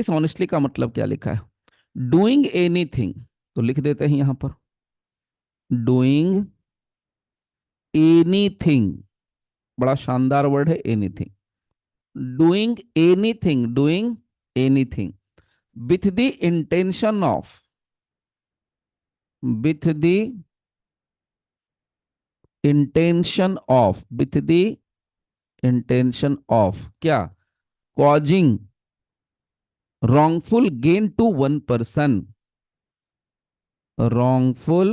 इस ऑनेस्टली का मतलब क्या लिखा है? डूइंग एनीथिंग, तो लिख देते हैं यहां पर डूइंग एनीथिंग। बड़ा शानदार वर्ड है anything. Doing anything with the intention of, with the intention of क्या? Causing wrongful gain to one person, wrongful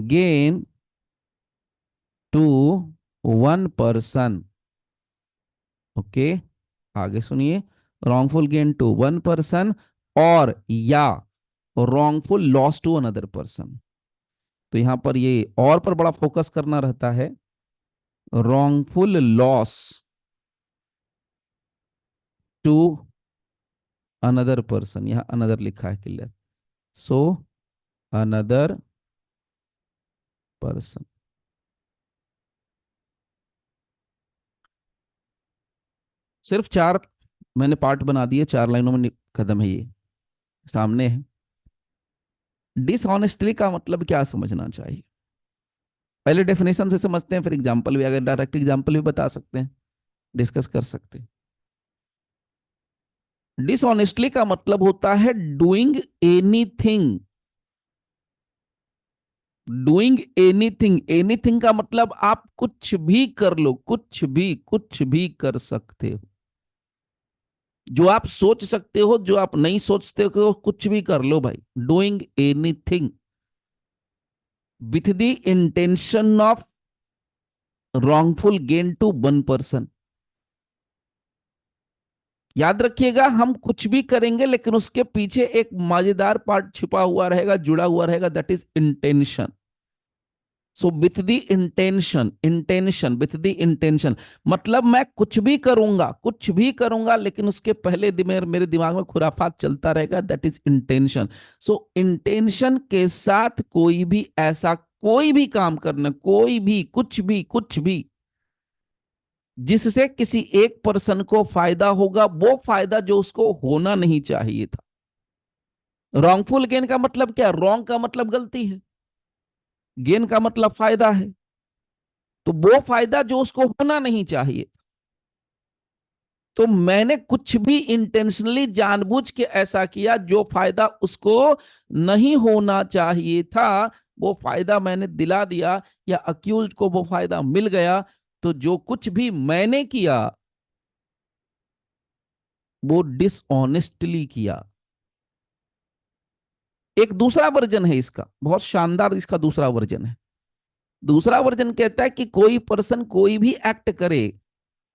gain to one person। Okay, आगे सुनिए। wrongful gain to one person और या wrongful loss to another person। तो यहां पर ये और पर बड़ा फोकस करना रहता है। wrongful loss to another person, यहां another लिखा है क्लियर। सो another person। सिर्फ चार मैंने पार्ट बना दिए, 4 लाइनों में खत्म है ये, सामने है। डिसऑनेस्टली का मतलब क्या समझना चाहिए? पहले डेफिनेशन से समझते हैं, फिर एग्जांपल भी, अगर डायरेक्ट एग्जांपल भी बता सकते हैं, डिस्कस कर सकते हैं। डिसऑनेस्टली का मतलब होता है doing anything. Doing anything, anything का मतलब आप कुछ भी कर लो, कुछ भी कर सकते हो। जो आप सोच सकते हो, जो आप नहीं सोचते हो, कुछ भी कर लो भाई। Doing anything with the intention of wrongful gain to one person। याद रखिएगा, हम कुछ भी करेंगे लेकिन उसके पीछे एक मजेदार पार्ट छिपा हुआ रहेगा, जुड़ा हुआ रहेगा, that is intention. So with the intention with the intention मतलब मैं कुछ भी करूंगा लेकिन उसके पहले मेरे दिमाग में खुराफात चलता रहेगा, that is intention. So intention के साथ कोई भी ऐसा कोई भी काम करना, कोई भी कुछ भी जिससे किसी एक पर्सन को फायदा होगा, वो फायदा जो उसको होना नहीं चाहिए था। रॉन्गफुल गेन का मतलब क्या? रॉन्ग का मतलब गलती है, गेन का मतलब फायदा है। तो वो फायदा जो उसको होना नहीं चाहिए, तो मैंने कुछ भी इंटेंशनली जानबूझ के ऐसा किया जो फायदा उसको नहीं होना चाहिए था, वो फायदा मैंने दिला दिया, या अक्यूज को वो फायदा मिल गया। तो जो कुछ भी मैंने किया वो डिसऑनेस्टली किया। एक दूसरा वर्जन है इसका, बहुत शानदार, इसका दूसरा वर्जन है। दूसरा वर्जन कहता है कि कोई पर्सन कोई भी एक्ट करे,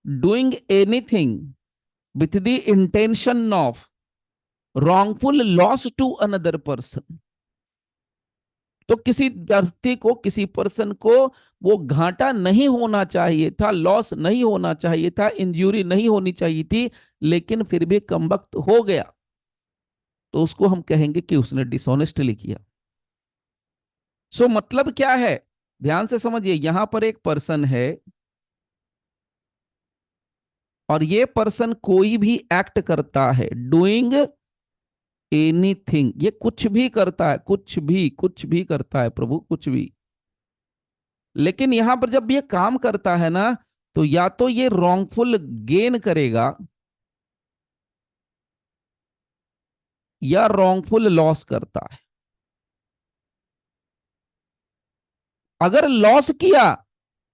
doing anything with the intention of wrongful loss to another person. तो किसी व्यक्ति को, किसी पर्सन को वो घाटा नहीं होना चाहिए था, लॉस नहीं होना चाहिए था, इंजरी नहीं होनी चाहिए थी, लेकिन फिर भी कमबख्त हो गया, तो उसको हम कहेंगे कि उसने डिसऑनेस्टली किया। सो मतलब क्या है? ध्यान से समझिए, यहां पर एक पर्सन है और ये पर्सन कोई भी एक्ट करता है, डूइंग एनीथिंग, ये कुछ भी करता है, कुछ भी करता है प्रभु, कुछ भी। लेकिन यहां पर जब ये काम करता है ना, तो या तो ये रॉन्गफुल गेन करेगा या रॉन्गफुल लॉस करता है। अगर लॉस किया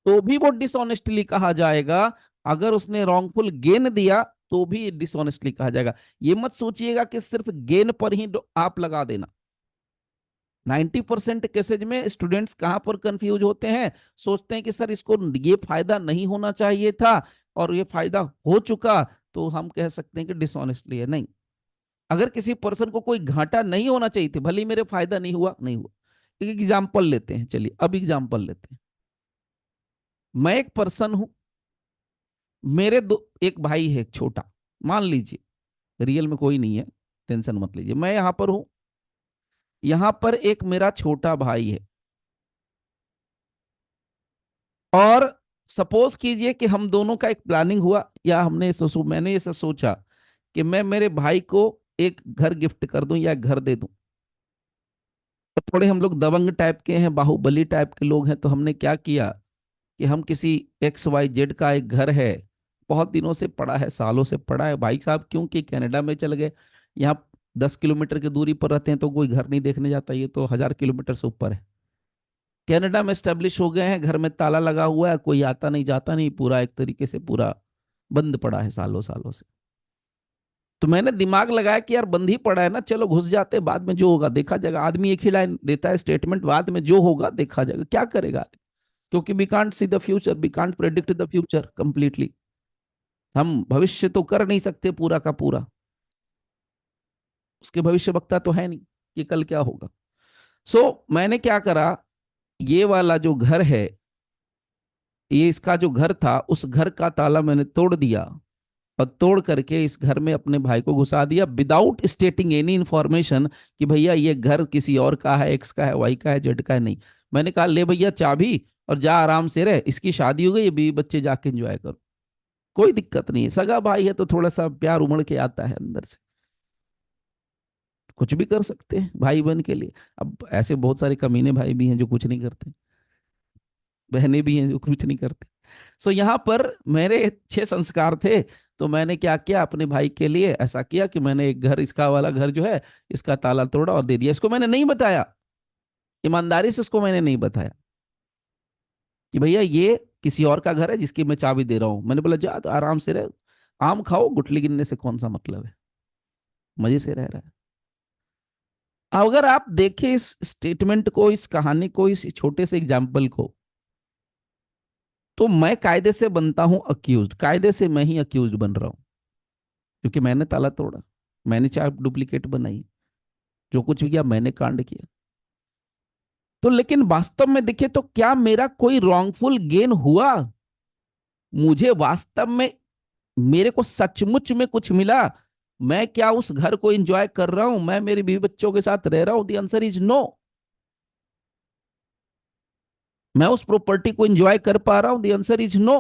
तो भी वो डिसऑनेस्टली कहा जाएगा, अगर उसने रॉन्गफुल गेन दिया तो भी डिसऑनेस्टली कहा जाएगा। ये मत सोचिएगा कि सिर्फ गेन पर ही आप लगा देना। 90% केसेज में स्टूडेंट्स कहां पर कंफ्यूज होते हैं, सोचते हैं कि सर इसको ये फायदा नहीं होना चाहिए था और ये फायदा हो चुका, तो हम कह सकते हैं कि डिसऑनेस्टली है। नहीं, अगर किसी पर्सन को कोई घाटा नहीं होना चाहिए थे, भले ही मेरे फायदा नहीं हुआ, नहीं हुआ। एक एग्जाम्पल लेते हैं, चलिए अब एग्जाम्पल लेते हैं। मैं एक पर्सन हूं, मेरे एक भाई है, एक छोटा, मान लीजिए, रियल में कोई नहीं है, टेंशन मत लीजिए, मैं यहां पर हूं। यहां पर एक मेरा छोटा भाई है, और सपोज कीजिए कि हम दोनों का एक प्लानिंग हुआ, या मैंने ऐसा सोचा कि मैं मेरे भाई को एक घर गिफ्ट कर दूं या एक घर दे दूं। तो थोड़े हम लोग दबंग टाइप के हैं, बाहुबली टाइप के लोग हैं, तो हमने क्या किया कि हम किसी XYZ का एक घर है, बहुत दिनों से पड़ा है, सालों से पड़ा है, भाई साहब क्योंकि कनाडा में चल गए, यहाँ 10 किलोमीटर की दूरी पर रहते हैं तो कोई घर नहीं देखने जाता, ये तो 1000 किलोमीटर से ऊपर है। कनाडा में स्टेब्लिश हो गए हैं, घर में ताला लगा हुआ है, कोई आता नहीं जाता नहीं, पूरा एक तरीके से पूरा बंद पड़ा है सालों सालों से। तो मैंने दिमाग लगाया कि यार बंद ही पड़ा है ना, चलो घुस जाते, बाद में जो होगा देखा जाएगा। आदमी एक ही लाइन देता है स्टेटमेंट, बाद में जो होगा देखा जाएगा, क्या करेगा, क्योंकि we can't see the future, we can't predict the future completely. हम भविष्य तो कर नहीं सकते पूरा का पूरा, उसके भविष्य वक्ता तो है नहीं कि कल क्या होगा। मैंने क्या करा, ये वाला जो घर है, ये इसका जो घर था, उस घर का ताला मैंने तोड़ दिया, और तोड़ करके इस घर में अपने भाई को घुसा दिया विदाउट स्टेटिंग एनी इंफॉर्मेशन कि भैया ये घर किसी और का है, X का है, Y का है, Z का है, नहीं। मैंने कहा ले भैया चाबी और जा आराम से रहे, इसकी शादी हो गई, ये बीवी बच्चे जाके एंजॉय करो, कोई दिक्कत नहीं है, सगा भाई है तो थोड़ा सा प्यार उमड़ के आता है अंदर से, कुछ भी कर सकते हैं भाई बहन के लिए। अब ऐसे बहुत सारे कमीने भाई भी हैं जो कुछ नहीं करते, बहनें भी हैं जो कुछ नहीं करते। यहाँ पर मेरे अच्छे संस्कार थे, तो मैंने क्या किया, अपने भाई के लिए ऐसा किया कि मैंने एक घर, इसका वाला घर जो है, इसका ताला तोड़ा और दे दिया। इसको मैंने नहीं बताया, ईमानदारी से इसको मैंने नहीं बताया कि भैया ये किसी और का घर है जिसकी मैं चाबी दे रहा हूं। मैंने बोला जा तो आराम से रह, आम खाओ, गुठली गिनने से कौन सा मतलब है, मजे से रह रहा है। अगर आप देखें इस स्टेटमेंट को, इस कहानी को, इस छोटे से एग्जाम्पल को, तो मैं कायदे से बनता हूं अक्यूज, कायदे से मैं ही अक्यूज बन रहा हूं, क्योंकि मैंने ताला तोड़ा, मैंने चाय डुप्लीकेट बनाई, जो कुछ भी किया मैंने कांड किया। तो लेकिन वास्तव में देखिए तो क्या मेरा कोई रॉन्गफुल गेन हुआ? मुझे वास्तव में, मेरे को सचमुच में कुछ मिला? मैं क्या उस घर को एंजॉय कर रहा हूं? मैं मेरे बीवी बच्चों के साथ रह रहा हूं? The answer is no. मैं उस प्रॉपर्टी को एंजॉय कर पा रहा हूं? The answer is no.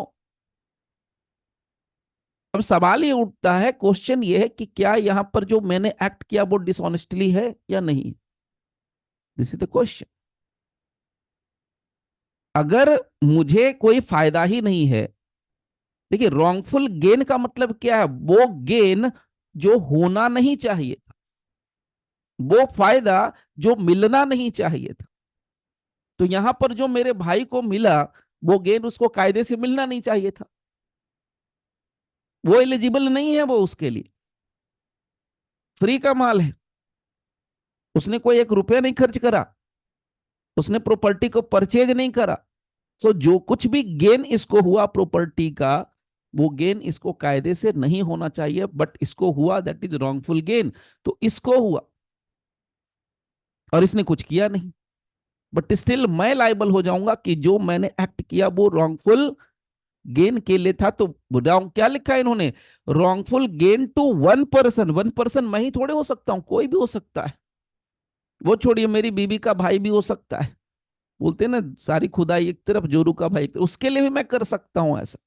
अब सवाल ये उठता है, क्वेश्चन ये है कि क्या यहां पर जो मैंने एक्ट किया वो डिसऑनेस्टली है या नहीं? This is the question. अगर मुझे कोई फायदा ही नहीं है, देखिए रॉन्गफुल गेन का मतलब क्या है? वो गेन जो होना नहीं चाहिए था, वो फायदा जो मिलना नहीं चाहिए था। तो यहां पर जो मेरे भाई को मिला, वो गेन उसको कायदे से मिलना नहीं चाहिए था, वो एलिजिबल नहीं है, वो उसके लिए फ्री का माल है, उसने कोई 1 रुपया नहीं खर्च करा, उसने प्रॉपर्टी को परचेज नहीं करा। सो जो कुछ भी गेन इसको हुआ प्रॉपर्टी का, वो गेन इसको कायदे से नहीं होना चाहिए, बट इसको हुआ, दैट इज रॉन्गफुल गेन। तो इसको हुआ और इसने कुछ किया नहीं, बट स्टिल मैं लाइबल हो जाऊंगा कि जो मैंने एक्ट किया वो रॉन्गफुल गेन के लिए था। तो क्या लिखा है इन्होंने? Wrongful gain to one person. One person मैं ही थोड़े हो सकता हूं, कोई भी हो सकता है। वो छोड़िए, मेरी बीबी का भाई भी हो सकता है, बोलते हैं ना सारी खुदाई एक तरफ जोरू का भाई एक तरफ, उसके लिए भी मैं कर सकता हूं ऐसा।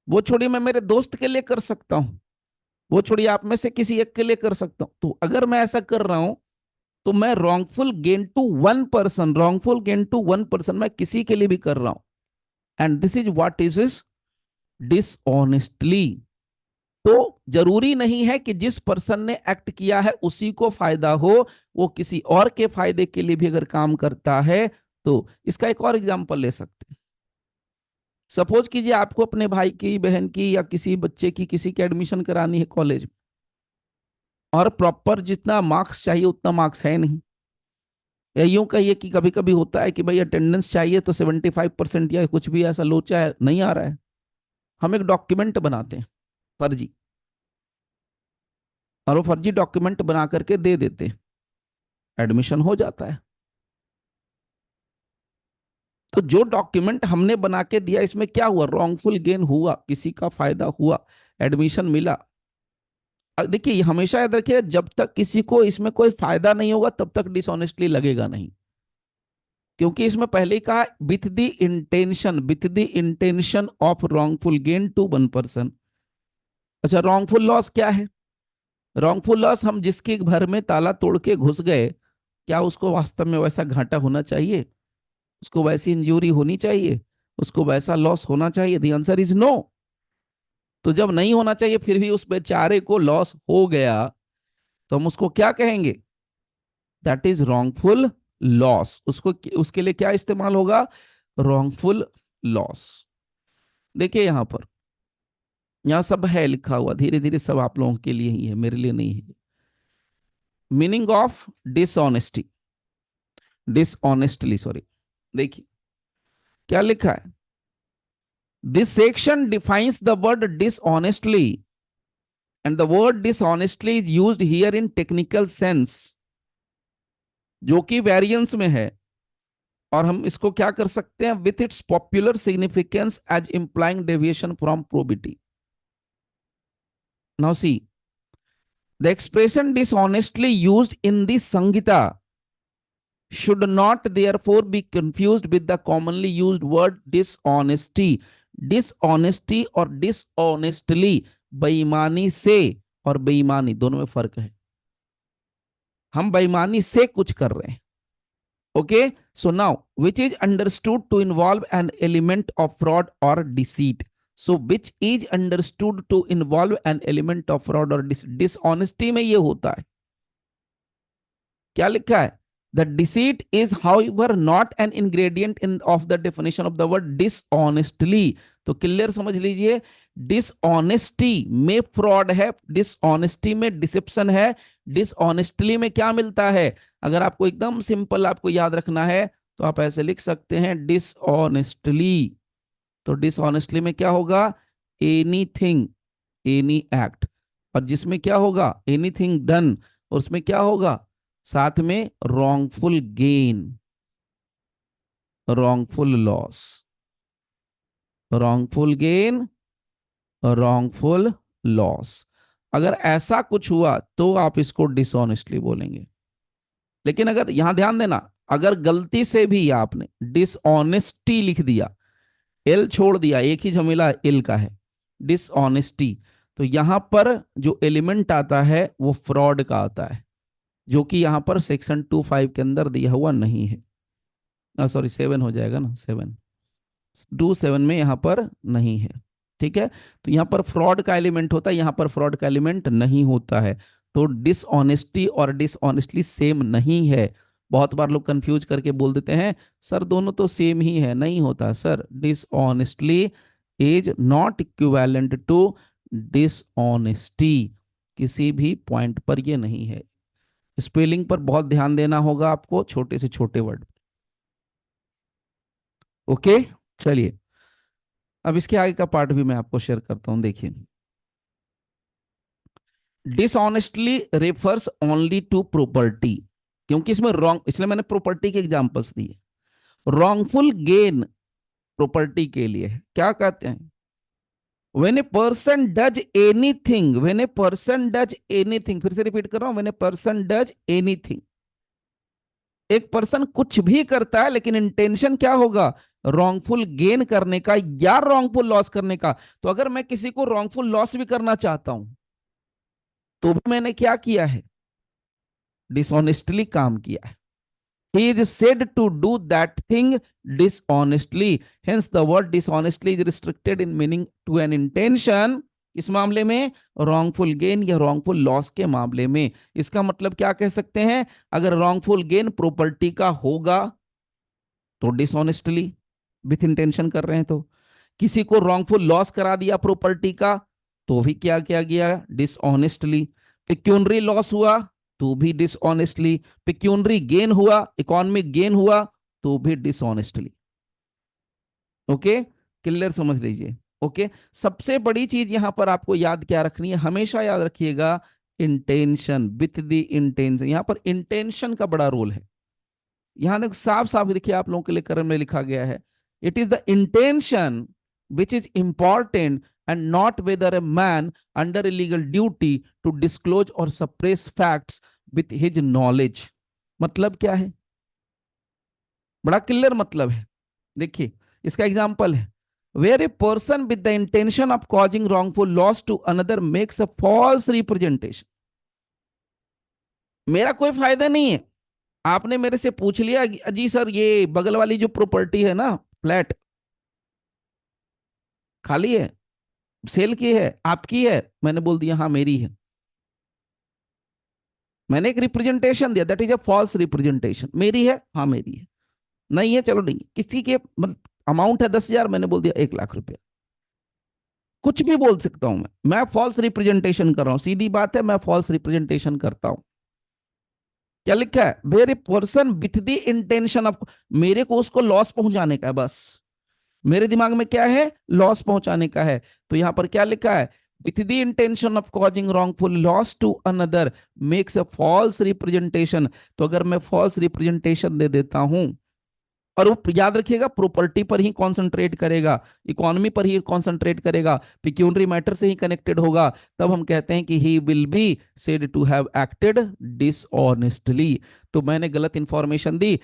वो छोड़िए, मैं मेरे दोस्त के लिए कर सकता हूं, वो छोड़िए आप में से किसी एक के लिए कर सकता हूं। तो अगर मैं ऐसा कर रहा हूं, तो मैं wrongful gain to one person, wrongful gain to one person मैं किसी के लिए भी कर रहा हूं, and this is what is dishonestly. तो जरूरी नहीं है कि जिस पर्सन ने एक्ट किया है उसी को फायदा हो, वो किसी और के फायदे के लिए भी अगर काम करता है। तो इसका एक और एग्जांपल ले सकते हैं। सपोज कीजिए आपको अपने भाई की, बहन की, या किसी बच्चे की किसी की एडमिशन करानी है कॉलेज में, और प्रॉपर जितना मार्क्स चाहिए उतना मार्क्स है नहीं, या यूं कहिए कि कभी कभी होता है कि भाई अटेंडेंस चाहिए तो 75% या कुछ भी ऐसा लोचा है, नहीं आ रहा है। हम एक डॉक्यूमेंट बनाते हैं फर्जी, और वो फर्जी डॉक्यूमेंट बना करके दे देते हैं, एडमिशन हो जाता है। तो जो डॉक्यूमेंट हमने बना के दिया, इसमें क्या हुआ? रॉन्गफुल गेन हुआ, किसी का फायदा हुआ, एडमिशन मिला। देखिए हमेशा याद रखिए, जब तक किसी को इसमें कोई फायदा नहीं होगा तब तक डिसऑनेस्टली लगेगा नहीं, क्योंकि इसमें पहले ही कहा with the intention, with the intention of wrongful gain to one person. अच्छा, रॉन्गफुल लॉस क्या है? रॉन्गफुल लॉस, हम जिसके घर में ताला तोड़ के घुस गए, क्या उसको वास्तव में वैसा घाटा होना चाहिए? उसको वैसी इंजरी होनी चाहिए? उसको वैसा लॉस होना चाहिए? The answer is no. तो जब नहीं होना चाहिए फिर भी उस बेचारे को लॉस हो गया, तो हम उसको क्या कहेंगे? That is wrongful loss. उसको, उसके लिए क्या इस्तेमाल होगा? Wrongful loss. देखिए यहां पर, यहां सब है लिखा हुआ, धीरे धीरे सब आप लोगों के लिए ही है, मेरे लिए नहीं है। Meaning of dishonesty, dishonestly sorry, देखिए क्या लिखा है। This section defines the word dishonestly and the word dishonestly is used here in technical sense, जो कि वेरिएंस में है, और हम इसको क्या कर सकते हैं? With its popular significance as implying deviation from probity. Now see, the expression dishonestly used in the Sanhita should not therefore be confused with the commonly used word dishonesty. Dishonesty और dishonestly, बेईमानी से और बेईमानी दोनों में फर्क है। हम बेईमानी से कुछ कर रहे हैं। Okay, so now which is understood to involve an element of fraud or deceit. So which is understood to involve an element of fraud or dishonesty में ये होता है, क्या लिखा है? The deceit is however not an ingredient in of the definition of the word dishonestly. तो clear समझ लीजिए, डिसऑनेस्टी में फ्रॉड है, डिसऑनेस्टी में डिसेप्शन है, डिसऑनेस्टली में क्या मिलता है? अगर आपको एकदम सिंपल आपको याद रखना है तो आप ऐसे लिख सकते हैं डिसऑनेस्टली। तो डिसऑनेस्टली में क्या होगा? एनीथिंग, एनी एक्ट, और जिसमें क्या होगा? एनीथिंग डन, और उसमें क्या होगा? साथ में wrongful gain, wrongful loss, wrongful gain, wrongful loss. अगर ऐसा कुछ हुआ तो आप इसको डिसऑनेस्टली बोलेंगे। लेकिन अगर यहां ध्यान देना, अगर गलती से भी आपने डिसऑनेस्टी लिख दिया, एल छोड़ दिया, एक ही झमेला एल का है, डिसऑनेस्टी, तो यहां पर जो एलिमेंट आता है वो फ्रॉड का आता है, जो कि यहां पर सेक्शन 25 के अंदर दिया हुआ नहीं है। सॉरी 7 हो जाएगा ना, 7 में यहां पर नहीं है। ठीक है, तो यहां पर फ्रॉड का एलिमेंट होता है, यहां पर फ्रॉड का एलिमेंट नहीं होता है। तो डिसऑनेस्टी और डिसऑनेस्टली सेम नहीं है। बहुत बार लोग कंफ्यूज करके बोल देते हैं सर दोनों तो सेम ही है, नहीं होता sir. Dishonestly is not equivalent to dishonesty, किसी भी पॉइंट पर ये नहीं है। स्पेलिंग पर बहुत ध्यान देना होगा आपको, छोटे से छोटे वर्ड। ओके, चलिए अब इसके आगे का पार्ट भी मैं आपको शेयर करता हूं। देखिए, dishonestly refers only to property, क्योंकि इसमें रॉन्ग, इसलिए मैंने प्रॉपर्टी के एग्जांपल्स दिए। रॉन्गफुल गेन प्रॉपर्टी के लिए है। क्या कहते हैं? When a person does anything, when a person does anything, फिर से रिपीट कर रहा हूं, when a person does anything, एक पर्सन कुछ भी करता है लेकिन इंटेंशन क्या होगा? रॉन्गफुल गेन करने का या रॉन्गफुल लॉस करने का। तो अगर मैं किसी को रॉन्गफुल लॉस भी करना चाहता हूं तो भी मैंने क्या किया है? डिसऑनेस्टली काम किया है। He is said to do that thing dishonestly. Hence, the word dishonestly is restricted in meaning to an intention. इस मामले में wrongful gain या wrongful loss के मामले में इसका मतलब क्या कह सकते हैं? अगर wrongful gain प्रॉपर्टी का होगा तो डिसऑनेस्टली विथ इंटेंशन कर रहे हैं, तो किसी को wrongful लॉस करा दिया प्रॉपर्टी का तो भी क्या किया गया? डिसऑनेस्टली। पेक्यूनरी लॉस हुआ तो भी डिसऑनेस्टली, पेक्यूनरी गेन हुआ, इकोनॉमिक गेन हुआ तो भी डिसऑनेस्टली। ओके, क्लियर समझ लीजिए। ओके, सबसे बड़ी चीज यहां पर आपको याद क्या रखनी है? हमेशा याद रखिएगा इंटेंशन, विथ द इंटेंशन। यहां पर इंटेंशन का बड़ा रोल है। यहां देखो साफ साफ देखिए, आप लोगों के लिए कर्म में लिखा गया है, it is the intention which is important and not whether a man under a legal duty to disclose or suppress facts with his knowledge। मतलब क्या है? बड़ा क्लियर मतलब है। देखिए इसका एग्जांपल है, where a person with the intention of causing wrongful loss to another makes a false representation। मेरा कोई फायदा नहीं है। आपने मेरे से पूछ लिया कि अजी सर ये बगल वाली जो प्रॉपर्टी है ना, फ्लैट खाली है, सेल की है, आपकी है? मैंने बोल दिया हाँ मेरी है। मैंने एक रिप्रेजेंटेशन दिया, that is a false representation. मेरी है, हाँ मेरी है। नहीं है, चलो नहीं। किसी के मतलब अमाउंट है 10,000, मैंने बोल दिया 1 लाख रुपया। कुछ भी बोल सकता हूं मैं फॉल्स रिप्रेजेंटेशन कर रहा हूं, सीधी बात है, मैं फॉल्स रिप्रेजेंटेशन करता हूं। क्या लिखा है? Very person with the intention of, मेरे को उसको लॉस पहुंचाने का है बस। मेरे दिमाग में क्या है? लॉस पहुंचाने का है। तो यहां पर क्या लिखा है? With the intention of causing wrongful loss to another makes a false representation. तो अगर मैं फॉल्स रिप्रेजेंटेशन दे देता हूं, और वो याद रखिएगा प्रॉपर्टी पर ही कॉन्सेंट्रेट करेगा, इकोनॉमी पर ही कॉन्सेंट्रेट करेगा, पिक्यूनरी मैटर से ही कनेक्टेड होगा, तब हम कहते हैं कि he will be said to have acted dishonestly. तो मैंने गलत इंफॉर्मेशन दी,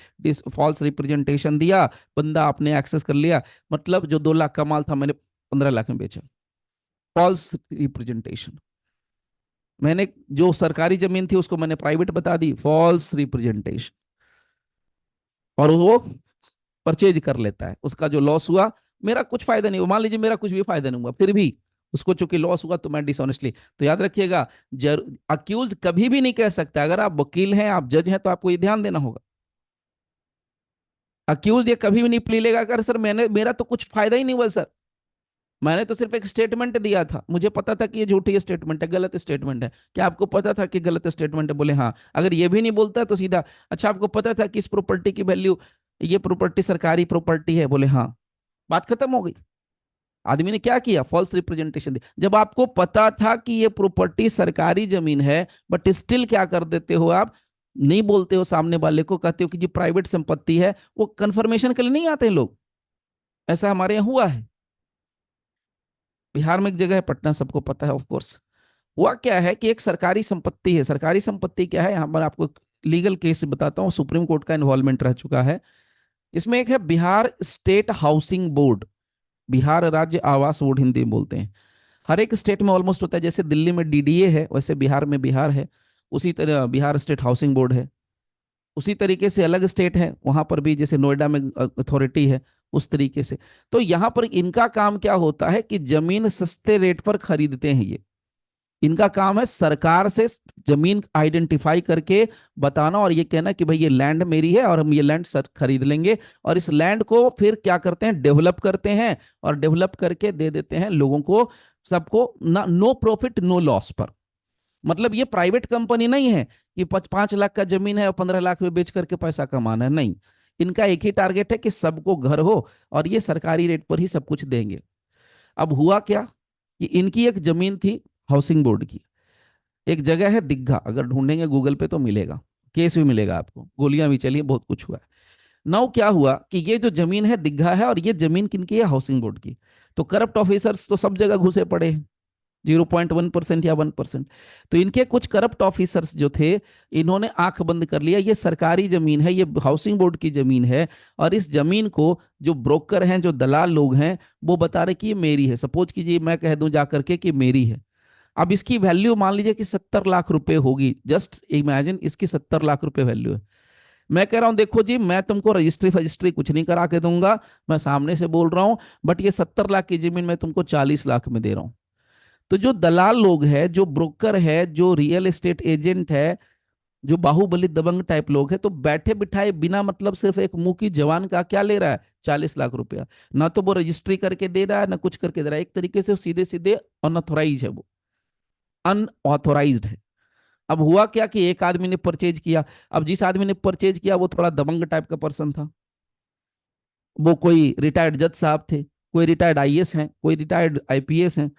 फॉल्स रिप्रेजेंटेशन दिया, बंदा आपने एक्सेस कर लिया, मतलब जो 2 लाख का माल था मैंने 15 लाख में बेचा। False representation. मैंने जो सरकारी जमीन थी उसको मैंने प्राइवेट बता दी, फॉल्स रिप्रेजेंटेशन। और वो परचेज कर लेता है, उसका जो लॉस हुआ, मेरा कुछ फायदा नहीं हुआ, मान लीजिए मेरा कुछ भी फायदा नहीं हुआ, फिर भी उसको चूंकि लॉस हुआ तो मैं डिसऑनेस्टली। तो याद रखिएगा, अक्यूज कभी भी नहीं कह सकता, अगर आप वकील हैं, आप जज हैं, तो आपको ये ध्यान देना होगा, अक्यूज ये कभी भी नहीं प्ली लेगा अगर सर मैंने, मेरा तो कुछ फायदा ही नहीं हुआ सर, मैंने तो सिर्फ एक स्टेटमेंट दिया था, मुझे पता था कि ये झूठी स्टेटमेंट है, गलत स्टेटमेंट है। क्या आपको पता था कि गलत स्टेटमेंट है? बोले हाँ। अगर ये भी नहीं बोलता तो सीधा, अच्छा आपको पता था कि इस प्रॉपर्टी की वैल्यू, ये प्रॉपर्टी सरकारी प्रॉपर्टी है? बोले हाँ। बात खत्म हो गई। आदमी ने क्या किया? फॉल्स रिप्रेजेंटेशन दी। जब आपको पता था कि ये प्रॉपर्टी सरकारी जमीन है, बट स्टिल क्या कर देते हो आप? नहीं बोलते हो, सामने वाले को कहते हो कि जी प्राइवेट संपत्ति है, वो कंफर्मेशन के लिए नहीं आते हैं लोग। ऐसा हमारे यहाँ हुआ है। बिहार में एक जगह है, पटना, सबको पता है ऑफ कोर्स। हुआ क्या है कि एक सरकारी संपत्ति है, सरकारी संपत्ति क्या है, यहाँ पर आपको लीगल केस बताता हूँ, सुप्रीम कोर्ट का इन्वॉल्वमेंट रह चुका है इसमें। एक है Bihar state housing board, Bihar राज्य आवास बोर्ड हिंदी में बोलते हैं। हर एक स्टेट में ऑलमोस्ट होता है, जैसे दिल्ली में डीडीए है, वैसे बिहार में बिहार है, उसी तरह बिहार स्टेट हाउसिंग बोर्ड है। उसी तरीके से अलग स्टेट है, वहां पर भी जैसे नोएडा में अथॉरिटी है, उस तरीके से। तो यहाँ पर इनका काम क्या होता है कि जमीन सस्ते रेट पर खरीदते हैं ये। इनका काम है सरकार से जमीन आइडेंटिफाई करके बताना और ये कहना कि भाई ये लैंड मेरी है और हम ये लैंड खरीद लेंगे। और इस लैंड को फिर क्या करते हैं? डेवलप करते हैं, और डेवलप करके दे देते हैं लोगों को, सबको ना, नो प्रॉफिट नो लॉस पर। मतलब ये प्राइवेट कंपनी नहीं है कि 5 लाख का जमीन है और 15 लाख में बेच करके पैसा कमाना है, नहीं। इनका एक ही टारगेट है कि सबको घर हो, और ये सरकारी रेट पर ही सब कुछ देंगे। अब हुआ क्या कि इनकी एक जमीन थी हाउसिंग बोर्ड की, एक जगह है दिग्घा, अगर ढूंढेंगे गूगल पे तो मिलेगा, केस भी मिलेगा आपको, गोलियां भी चली, बहुत कुछ हुआ है। नाउ क्या हुआ कि ये जो जमीन है दिग्घा है, और ये जमीन किनकी है? हाउसिंग बोर्ड की। तो करप्ट ऑफिसर्स तो सब जगह घुसे पड़े हैं, 0.1% या 1%। तो इनके कुछ करप्ट ऑफिसर्स जो थे, इन्होंने आंख बंद कर लिया, ये सरकारी जमीन है, ये हाउसिंग बोर्ड की जमीन है, और इस जमीन को जो ब्रोकर हैं, जो दलाल लोग हैं, वो बता रहे कि ये मेरी है। सपोज कीजिए मैं कह दूं जाकर के कि मेरी है। अब इसकी वैल्यू मान लीजिए कि 70 लाख रुपए होगी, जस्ट इमेजिन, इसकी 70 लाख रुपए वैल्यू है। मैं कह रहा हूं देखो जी, मैं तुमको रजिस्ट्री फजिस्ट्री कुछ नहीं करा के दूंगा, मैं सामने से बोल रहा हूं, बट ये 70 लाख की जमीन मैं तुमको 40 लाख में दे रहा हूं। तो जो दलाल लोग है, जो ब्रोकर है, जो रियल एस्टेट एजेंट है, जो बाहुबली दबंग टाइप लोग है, तो बैठे बिठाए बिना मतलब सिर्फ एक मुंह की जवान का क्या ले रहा है? 40 लाख रुपया। ना तो वो रजिस्ट्री करके दे रहा है, ना कुछ करके दे रहा है, एक तरीके से सीधे सीधे अनऑथोराइज है वो, अनऑथोराइज्ड है। अब हुआ क्या कि एक आदमी ने परचेज किया। अब जिस आदमी ने परचेज किया वो थोड़ा दबंग टाइप का पर्सन था, वो कोई रिटायर्ड जज साहब थे, कोई रिटायर्ड आईएएस हैं, कोई रिटायर्ड आईपीएस हैं,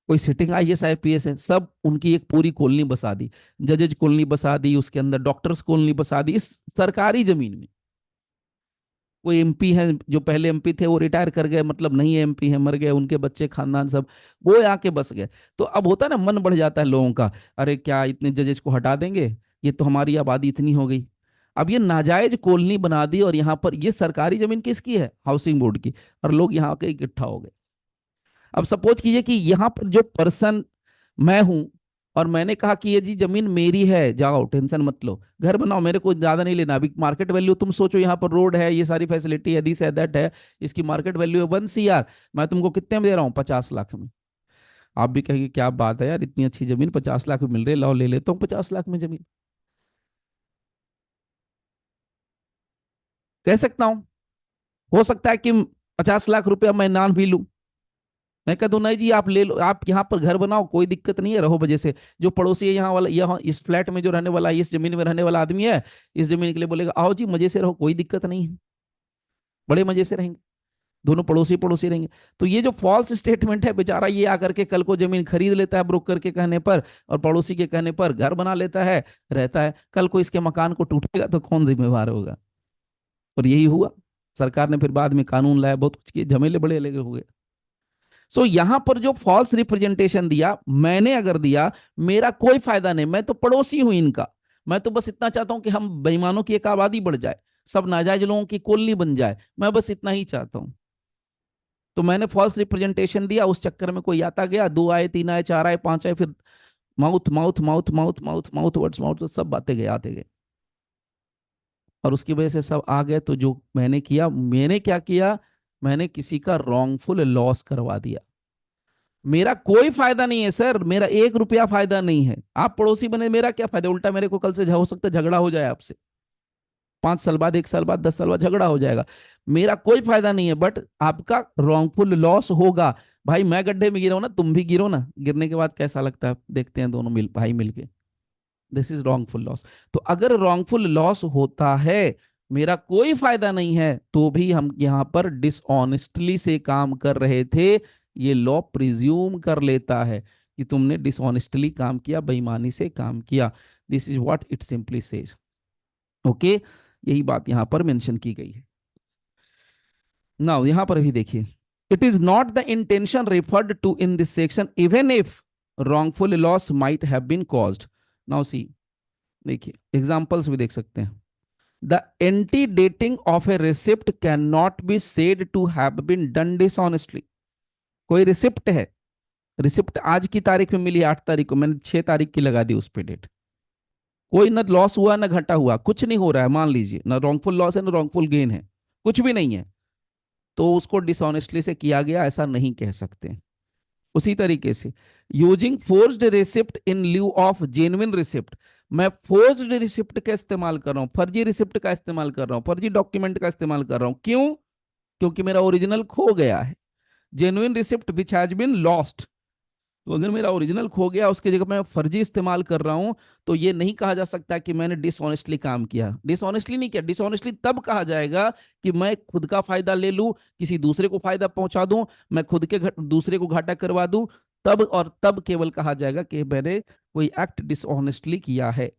कोई सिटिंग आईएएस आईपीएस है, सब उनकी एक पूरी कॉलोनी बसा दी, जजेज कॉलोनी बसा दी, उसके अंदर डॉक्टर्स कॉलोनी बसा दी, इस सरकारी जमीन में। कोई एमपी है, जो पहले एमपी थे वो रिटायर कर गए, मतलब नहीं है एमपी है, मर गए, उनके बच्चे खानदान सब वो आके बस गए। तो अब होता है ना, मन बढ़ जाता है लोगों का, अरे क्या इतने जजेज को हटा देंगे, ये तो हमारी आबादी इतनी हो गई। अब ये नाजायज कॉलोनी बना दी, और यहाँ पर ये सरकारी जमीन किसकी है? हाउसिंग बोर्ड की। और लोग यहाँ के इकट्ठा हो गए। अब सपोज कीजिए कि यहाँ पर जो पर्सन मैं हूं, और मैंने कहा कि ये जी जमीन मेरी है, जाओ टेंशन मत लो, घर बनाओ, मेरे को ज्यादा नहीं लेना। अभी मार्केट वैल्यू तुम सोचो, यहाँ पर रोड है, ये सारी फैसिलिटी है, दिस है दैट है, इसकी मार्केट वैल्यू है 1 CR, मैं तुमको कितने में दे रहा हूँ? 50 लाख में। आप भी कहेंगे क्या बात है यार, इतनी अच्छी जमीन 50 लाख में मिल रही है, लाओ ले लेता हूँ 50 लाख में जमीन, कह सकता हूँ। हो सकता है कि 50 लाख रुपया मैं ना भी लूं, मैं कह दूं नहीं जी आप ले लो, आप यहाँ पर घर बनाओ, कोई दिक्कत नहीं है, रहो वजह से। जो पड़ोसी है यहाँ वाला, यहाँ इस फ्लैट में जो रहने वाला है, इस जमीन में रहने वाला आदमी है, इस जमीन के लिए बोलेगा आओ जी मजे से रहो, कोई दिक्कत नहीं है, बड़े मजे से रहेंगे, दोनों पड़ोसी पड़ोसी रहेंगे। तो ये जो फॉल्स स्टेटमेंट है, बेचारा ये आकर के कल को जमीन खरीद लेता है ब्रोकर के कहने पर, और पड़ोसी के कहने पर घर बना लेता है, रहता है, कल को इसके मकान को टूटेगा तो कौन जिम्मेवार होगा? और यही हुआ। सरकार ने फिर बाद में कानून लाया, बहुत कुछ किए, झमेले बड़े अलग हो गए। सो यहां पर जो फॉल्स रिप्रेजेंटेशन दिया, मैंने अगर दिया, मेरा कोई फायदा नहीं, मैं तो पड़ोसी हूं इनका, मैं तो बस इतना चाहता हूं कि हम बेईमानों की एक आबादी बढ़ जाए, सब नाजायज लोगों की कॉलोनी बन जाए, मैं बस इतना ही चाहता हूं। तो मैंने फॉल्स रिप्रेजेंटेशन दिया, उस चक्कर में कोई आता गया, 2 आए, 3 आए, 4 आए, 5 आए, फिर mouth mouth mouth mouth mouth mouth words mouth, सब बातें गए, आते गए, और उसकी वजह से सब आ गए। तो जो मैंने किया, मैंने क्या किया, मैंने किसी का रॉन्गफुल लॉस करवा दिया। मेरा कोई फायदा नहीं है सर, मेरा 1 रुपया फायदा नहीं है, आप पड़ोसी बने, मेरा क्या फायदा? उल्टा मेरे को कल से हो सकता है झगड़ा हो जाए आपसे, 5 साल बाद, 1 साल बाद, 10 साल बाद झगड़ा हो जाएगा, मेरा कोई फायदा नहीं है, बट आपका रॉन्गफुल लॉस होगा। भाई मैं गड्ढे में गिरा हूं ना, तुम भी गिरो ना, गिरने के बाद कैसा लगता है देखते हैं दोनों मिल भाई मिलके, दिस इज रॉन्गफुल लॉस। तो अगर रॉन्गफुल लॉस होता है, मेरा कोई फायदा नहीं है, तो भी हम यहां पर डिसऑनेस्टली से काम कर रहे थे, ये लॉ प्रिज्यूम कर लेता है कि तुमने डिसऑनेस्टली काम किया, बेईमानी से काम किया। This is what it simply says. Okay, यही बात यहां पर मेंशन की गई है। नाउ यहां पर भी देखिए, it is not the intention referred to in this section even if wrongful loss might have been caused. Now see, देखिए एग्जाम्पल्स भी देख सकते हैं। The anti dating of a receipt can not be said to have been done dishonestly. कोई receipt है, receipt आज की तारीख में मिली, 8 तारीख को, मैंने 6 तारीख की लगा दी उस पर डेट, कोई ना लॉस हुआ ना घटा हुआ, कुछ नहीं हो रहा है, मान लीजिए ना रॉन्गफुल लॉस है ना रॉन्गफुल गेन है, कुछ भी नहीं है, तो उसको डिसऑनेस्टली से किया गया ऐसा नहीं कह सकते। उसी तरीके से using forced receipt in lieu of genuine receipt, मैं फोर्स्ड रिसिप्ट का इस्तेमाल कर रहा हूं, फर्जी रिसिप्ट का इस्तेमाल कर रहा हूं, फर्जी डॉक्यूमेंट का इस्तेमाल कर रहा हूं, क्यों? क्योंकि मेरा ओरिजिनल खो गया है। Genuine receipt which has been lost, तो अगर मेरा ओरिजिनल खो गया, उसकी जगह मैं फर्जी इस्तेमाल कर रहा हूं, तो ये नहीं कहा जा सकता कि मैंने डिसऑनेस्टली काम किया। डिसऑनेस्टली नहीं किया, डिसऑनेस्टली तब कहा जाएगा कि मैं खुद का फायदा ले लूं, किसी दूसरे को फायदा पहुंचा दूं, मैं खुद के दूसरे को घाटा करवा दूं, तब और तब केवल कहा जाएगा कि मैंने कोई एक्ट डिसऑनेस्टली किया है।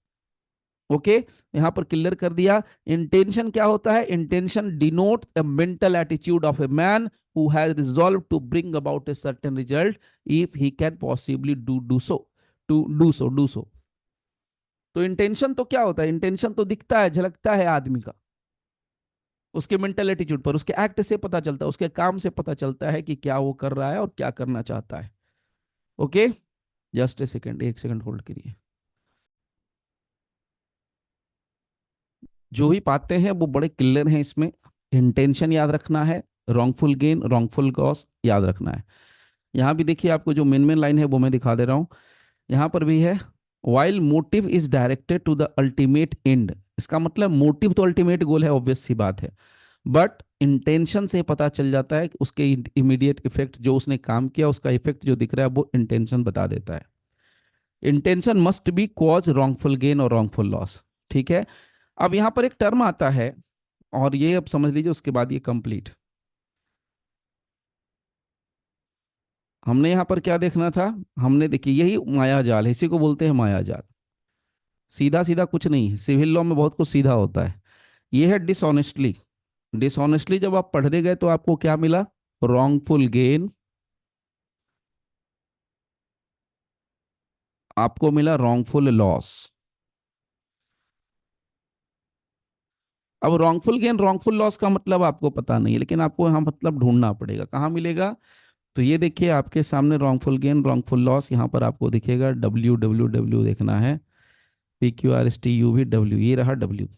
ओके, यहां पर क्लियर कर दिया। इंटेंशन क्या होता है? Intention denote the mental attitude of a man who has resolved to bring about a certain result if he can possibly do so, do so। तो इंटेंशन तो क्या होता है? इंटेंशन तो दिखता है, झलकता है आदमी का, उसके मेंटल एटीट्यूड पर, उसके एक्ट से पता चलता है, उसके काम से पता चलता है कि क्या वो कर रहा है और क्या करना चाहता है। Okay, just a second, 1 second hold करिए। जो भी पाते हैं वो बड़े क्लियर हैं इसमें। इंटेंशन याद रखना है, रॉन्गफुल गेन, रॉन्गफुल लॉस याद रखना है। यहाँ भी देखिए, आपको जो मेन मेन लाइन है वो मैं दिखा दे रहा हूँ। यहाँ पर भी है, while motive is directed to the ultimate end, इसका मतलब मोटिव तो अल्टीमेट गोल है, ऑब्वियस सी बात है, बट इंटेंशन से पता चल जाता है कि उसके इमीडिएट इफेक्ट, जो उसने काम किया उसका इफेक्ट जो दिख रहा है वो इंटेंशन बता देता है। Intention must be cause wrongful gain और रॉन्गफुल लॉस। ठीक है, अब यहाँ पर एक टर्म आता है, और ये अब समझ लीजिए, उसके बाद ये कंप्लीट। हमने यहाँ पर क्या देखना था? हमने देखिए यही माया जाल है, इसी को बोलते हैं माया जाल। सीधा सीधा कुछ नहीं है, सिविल लॉ में बहुत कुछ सीधा होता है। ये है डिसऑनेस्टली। डिसऑनेस्टली जब आप पढ़ने गए तो आपको क्या मिला? रॉन्गफुल गेन, आपको मिला रॉन्गफुल लॉस। अब रॉन्गफुल गेन रॉन्गफुल लॉस का मतलब आपको पता नहीं है, लेकिन आपको यहाँ मतलब ढूंढना पड़ेगा, कहाँ मिलेगा? तो ये देखिए आपके सामने रॉन्गफुल गेन रॉन्गफुल लॉस, यहाँ पर आपको दिखेगा डब्ल्यू डब्ल्यू डब्ल्यू देखना है, P Q R S T U V W, ये रहा डब्ल्यू।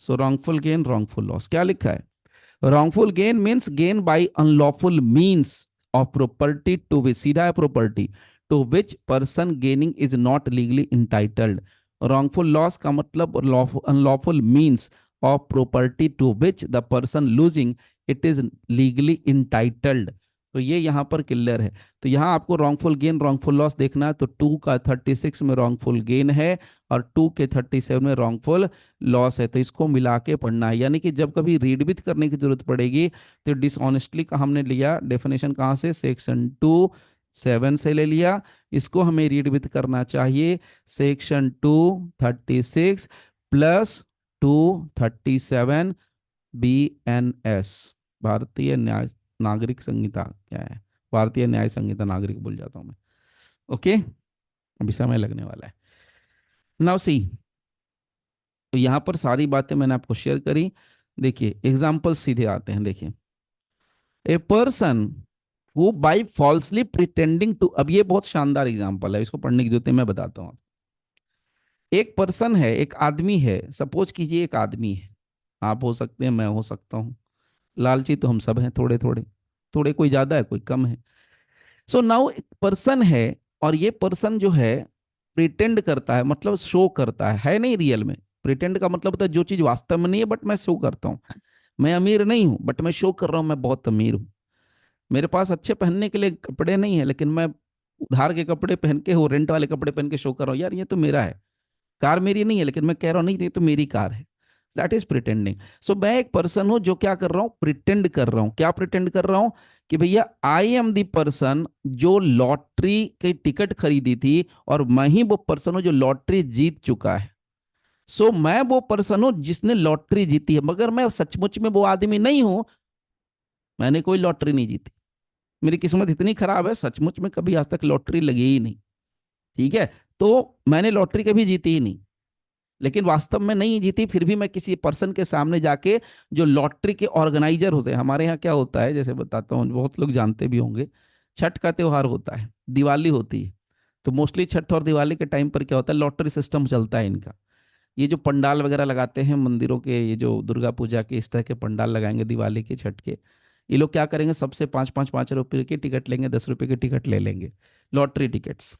सो रॉन्गफुल गेन रॉन्गफुल लॉस क्या लिखा है? wrongful gain means gain by unlawful means of property to which, सीधा है property, to which person gaining is not legally entitled। wrongful loss का मतलब unlawful means of property to which the person losing it is legally entitled। तो ये यहाँ पर clear है। तो यहाँ आपको रॉन्गफुल गेन रॉन्गफुल लॉस देखना है, तो 2 का 36 में रॉन्गफुल गेन है और 2 के 37 में रॉन्गफुल लॉस है, तो इसको मिला के पढ़ना है। यानी कि जब कभी रीड विथ करने की जरूरत पड़ेगी तो डिसऑनेस्टली का हमने लिया डेफिनेशन कहाँ से, सेक्शन 2(7) से ले लिया, इसको हमें रीड विथ करना चाहिए सेक्शन 236 प्लस 237 BNS, भारतीय न्याय नागरिक संहिता क्या है, भारतीय न्याय संहिता नागरिक भूल जाता हूं मैं। ओके, अभी समय लगने वाला है। नाउ सी, तो यहां पर सारी बातें मैंने आपको शेयर करी। देखिए एग्जाम्पल सीधे आते हैं। देखिए ए पर्सन वो बाई फॉल्सली प्रिटेंडिंग टू, अब ये बहुत शानदार एग्जाम्पल है, इसको पढ़ने की जरूरत है, मैं बताता हूं। एक पर्सन है, एक आदमी है, सपोज कीजिए एक आदमी है, आप हो सकते हैं, मैं हो सकता हूं, लालची तो हम सब हैं, थोड़े थोड़े, थोड़े कोई ज्यादा है कोई कम है। सो नाउ एक पर्सन है, और ये पर्सन जो है प्रिटेंड करता है, मतलब शो करता है नहीं रियल में। प्रिटेंड का मतलब होता है जो चीज वास्तव में नहीं है बट मैं शो करता हूँ। मैं अमीर नहीं हूं बट मैं शो कर रहा हूं मैं बहुत अमीर हूं। मेरे पास अच्छे पहनने के लिए कपड़े नहीं है लेकिन मैं उधार के कपड़े पहन के, हो रेंट वाले कपड़े पहन के शो कर रहा हूँ, यार ये तो मेरा है। कार मेरी नहीं है लेकिन मैं कह रहा हूँ नहीं ये तो मेरी कार है। That is pretending. सो मैं एक पर्सन हूं जो क्या कर रहा हूं, प्रिटेंड कर रहा हूं। क्या प्रिटेंड कर रहा हूं? कि भैया आई एम द पर्सन जो लॉटरी की टिकट खरीदी थी, और मैं ही वो पर्सन हूं जो लॉटरी जीत चुका है। सो मैं वो पर्सन हूं जिसने लॉटरी जीती है, मगर मैं सचमुच में वो आदमी नहीं हूं। मैंने कोई लॉटरी नहीं जीती, मेरी किस्मत इतनी खराब है, सचमुच में कभी आज तक लॉटरी लगी ही नहीं। ठीक है, तो मैंने लॉटरी कभी जीती ही नहीं, लेकिन वास्तव में नहीं जीती, फिर भी मैं किसी पर्सन के सामने जाके, जो लॉटरी के ऑर्गेनाइजर होते हैं, हमारे यहाँ क्या होता है जैसे बताता हूँ, बहुत लोग जानते भी होंगे, छठ का त्योहार होता है, दिवाली होती है। तो मोस्टली छठ और दिवाली के टाइम पर क्या होता है, लॉटरी सिस्टम चलता है इनका। ये जो पंडाल वगैरह लगाते हैं मंदिरों के, ये जो दुर्गा पूजा के इस तरह के पंडाल लगाएंगे, दिवाली के, छठ के, ये लोग क्या करेंगे, सबसे 5-5 5 रुपए की टिकट लेंगे, 10 रुपए की टिकट ले लेंगे, लॉटरी टिकट्स।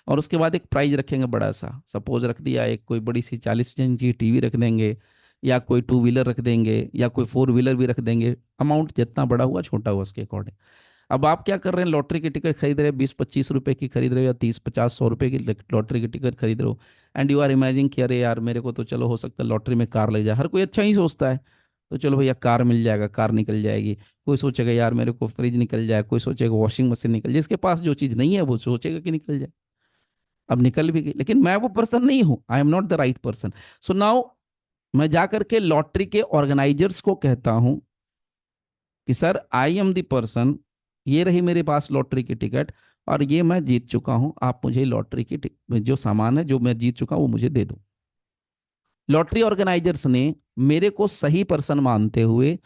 और उसके बाद एक प्राइज रखेंगे बड़ा सा, सपोज रख दिया एक कोई बड़ी सी 40 इंच की टीवी रख देंगे, या कोई 2 व्हीलर रख देंगे, या कोई 4 व्हीलर भी रख देंगे। अमाउंट जितना बड़ा हुआ छोटा हुआ उसके अकॉर्डिंग। अब आप क्या कर रहे हैं, लॉटरी की टिकट खरीद रहे हैं, 20-25 रुपए की खरीद रहे हो, या 30-50-100 रुपए की लॉटरी की टिकट खरीद रहे हो। एंड यू आर इमेजिंग कि अरे यार मेरे को तो चलो हो सकता है लॉटरी में कार ले जाए, हर कोई अच्छा ही सोचता है, तो चलो भैया कार मिल जाएगा, कार निकल जाएगी। कोई सोचेगा यार मेरे को फ्रिज निकल जाए, कोई सोचेगा वॉशिंग मशीन निकल जाए, जिसके पास जो चीज़ नहीं है वो सोचेगा कि निकल जाए। अब निकल भी गई, लेकिन मैं वो पर्सन नहीं हूं, I am not the right person. So now मैं जाकर के लॉटरी के ऑर्गेनाइजर्स को कहता हूं कि sir I am the person, ये रही मेरे पास लॉटरी की टिकट, और ये मैं जीत चुका हूं, आप मुझे लॉटरी की जो सामान है जो मैं जीत चुका हूं वो मुझे दे दो। लॉटरी ऑर्गेनाइजर्स ने मेरे को सही पर्सन मानते हुए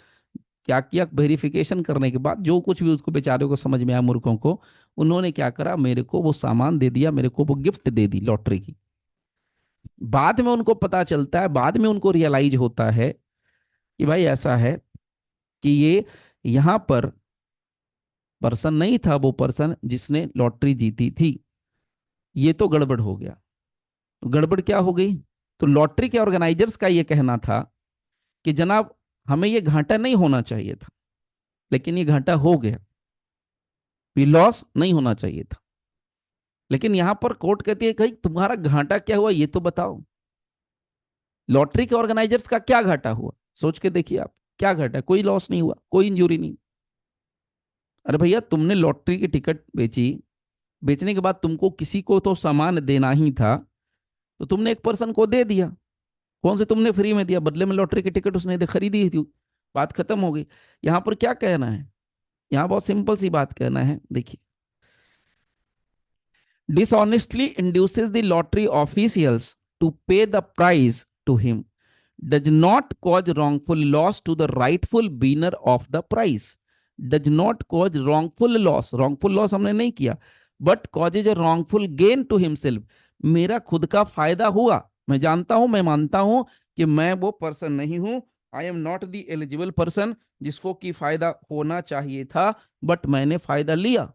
क्या किया, वेरिफिकेशन करने के बाद जो कुछ भी उसको बेचारे को समझ में आया, मूर्खों को, उन्होंने क्या करा, मेरे को वो सामान दे दिया, मेरे को वो गिफ्ट दे दी लॉटरी की। बाद में उनको पता चलता है, बाद में उनको रियलाइज होता है कि भाई ऐसा है कि ये यहां पर पर्सन नहीं था वो पर्सन जिसने लॉटरी जीती थी, ये तो गड़बड़ हो गया। तो गड़बड़ क्या हो गई, तो लॉटरी के ऑर्गेनाइजर्स का ये कहना था कि जनाब हमें ये घाटा नहीं होना चाहिए था, लेकिन ये घाटा हो गया, ये लॉस नहीं होना चाहिए था। लेकिन यहां पर कोर्ट कहती है कहीं तुम्हारा घाटा क्या हुआ ये तो बताओ। लॉटरी के ऑर्गेनाइजर्स का क्या घाटा हुआ, सोच के देखिए आप, क्या घाटा, कोई लॉस नहीं हुआ, कोई इंजरी नहीं। अरे भैया तुमने लॉटरी की टिकट बेची, बेचने के बाद तुमको किसी को तो सामान देना ही था, तो तुमने एक पर्सन को दे दिया। कौन से तुमने फ्री में दिया, बदले में लॉटरी की टिकट उसने खरीदी थी, बात खत्म हो गई। यहां पर क्या कहना है, यहां बहुत सिंपल सी बात कहना है, देखिए dishonestly induces the lottery officials to pay the price to him does not cause wrongful loss to the rightful winner of the prize। Does not cause wrongful loss, wrongful loss हमने नहीं किया, but causes a wrongful gain to himself, मेरा खुद का फायदा हुआ, मैं जानता हूं, मैं मानता हूं कि मैं वो पर्सन नहीं हूं, I am not the eligible person जिसको कि फायदा होना चाहिए था, बट मैंने फायदा लिया।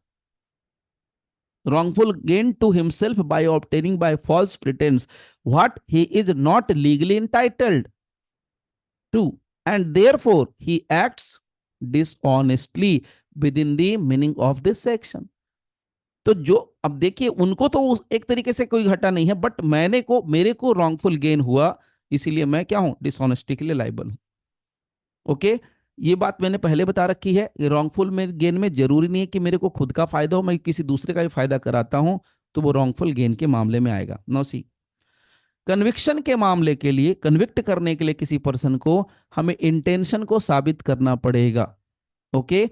wrongful gain to himself by obtaining by false pretense what he is not legally entitled to, and therefore he acts dishonestly within the meaning of this section। तो जो अब देखिए, उनको तो एक तरीके से कोई घटा नहीं है, बट मेरे को रॉन्गफुल गेन हुआ, इसीलिए मैं क्या हूं, डिसऑनेस्टी के लिए लाइबल हूं। ओके, ये बात मैंने पहले बता रखी है, रॉन्गफुल में गेन में जरूरी नहीं है कि मेरे को खुद का फायदा हो, मैं किसी दूसरे का भी फायदा कराता हूं तो वो रॉन्गफुल गेन के मामले में आएगा। नो सी, कन्विक्शन के मामले के लिए, कन्विक्ट करने के लिए किसी पर्सन को हमें इंटेंशन को साबित करना पड़ेगा। ओके,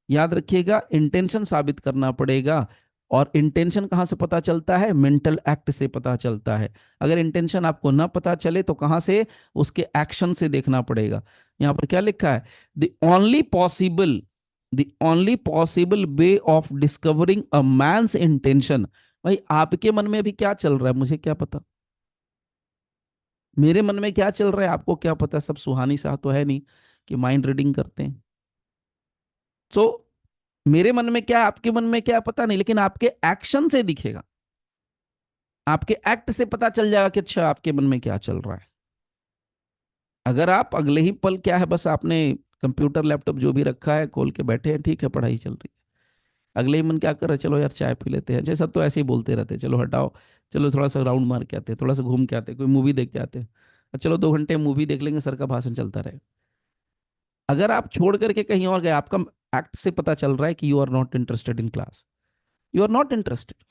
याद रखिएगा, इंटेंशन साबित करना पड़ेगा। और इंटेंशन कहां से पता चलता है, मेंटल एक्ट से पता चलता है। अगर इंटेंशन आपको ना पता चले तो कहां से, उसके एक्शन से देखना पड़ेगा। यहां पर क्या लिखा है, the only possible the only possible way of discovering a man's intention. भाई आपके मन में भी क्या चल रहा है, मुझे क्या पता, मेरे मन में क्या चल रहा है आपको क्या पता, सब सुहानी सा तो है नहीं कि माइंड रीडिंग करते हैं। तो मेरे मन में क्या, आपके मन में क्या पता नहीं, लेकिन आपके एक्शन से दिखेगा, आपके एक्ट से पता चल जाएगा कि अच्छा आपके मन में क्या चल रहा है। अगर आप अगले ही पल क्या है, बस आपने कंप्यूटर लैपटॉप जो भी रखा है खोल के बैठे हैं, ठीक है पढ़ाई चल रही है, अगले ही मन क्या कर रहा है, चलो यार चाय पी लेते हैं, जैसा तो ऐसे ही बोलते रहते हैं, चलो हटाओ, चलो थोड़ा सा राउंड मार के आते हैं, थोड़ा सा घूम के आते हैं, कोई मूवी देख के आते हैं, चलो 2 घंटे मूवी देख लेंगे, सर का भाषण चलता रहेगा। अगर आप छोड़ करके कहीं और गए, आपका एक्ट से पता चल रहा है कि you are not interested in class, you are not interested,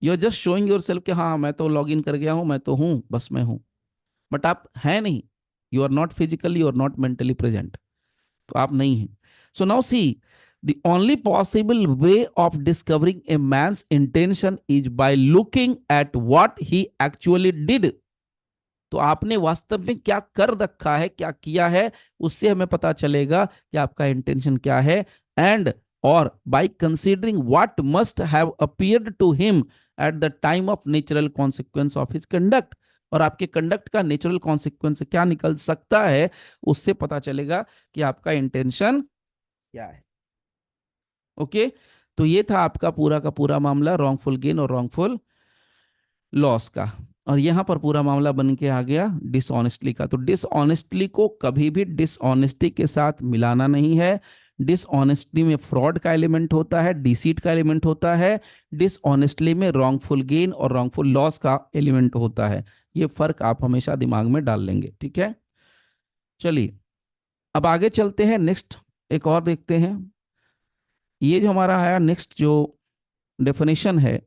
you are just showing yourself कि हाँ मैं तो लॉग इन कर गया हूं, मैं तो हूं, बस मैं हूं, बट आप हैं नहीं, you are not physically, you are not mentally present, तो आप नहीं हैं। So now see, the only possible way of discovering a man's intention is by looking at what he actually did. तो आपने वास्तव में क्या कर रखा है, क्या किया है, उससे हमें पता चलेगा कि आपका इंटेंशन क्या है। एंड और by considering what must have appeared to him at the time of natural consequence of his conduct, और आपके कंडक्ट का नेचुरल कॉन्सिक्वेंस क्या निकल सकता है, उससे पता चलेगा कि आपका इंटेंशन क्या है। ओके, तो ये था आपका पूरा का पूरा मामला रॉन्गफुल गेन और रॉन्गफुल लॉस का। और यहां पर पूरा मामला बन के आ गया डिसऑनेस्टली का। तो डिसऑनेस्टली को कभी भी डिसऑनेस्टी के साथ मिलाना नहीं है। डिसऑनेस्टली में फ्रॉड का एलिमेंट होता है, डिसीट का एलिमेंट होता है, डिसऑनेस्टली में रॉन्गफुल गेन और रॉन्गफुल लॉस का एलिमेंट होता है। ये फर्क आप हमेशा दिमाग में डाल लेंगे, ठीक है। चलिए अब आगे चलते हैं, नेक्स्ट एक और देखते हैं। ये जो हमारा है नेक्स्ट जो डेफिनेशन है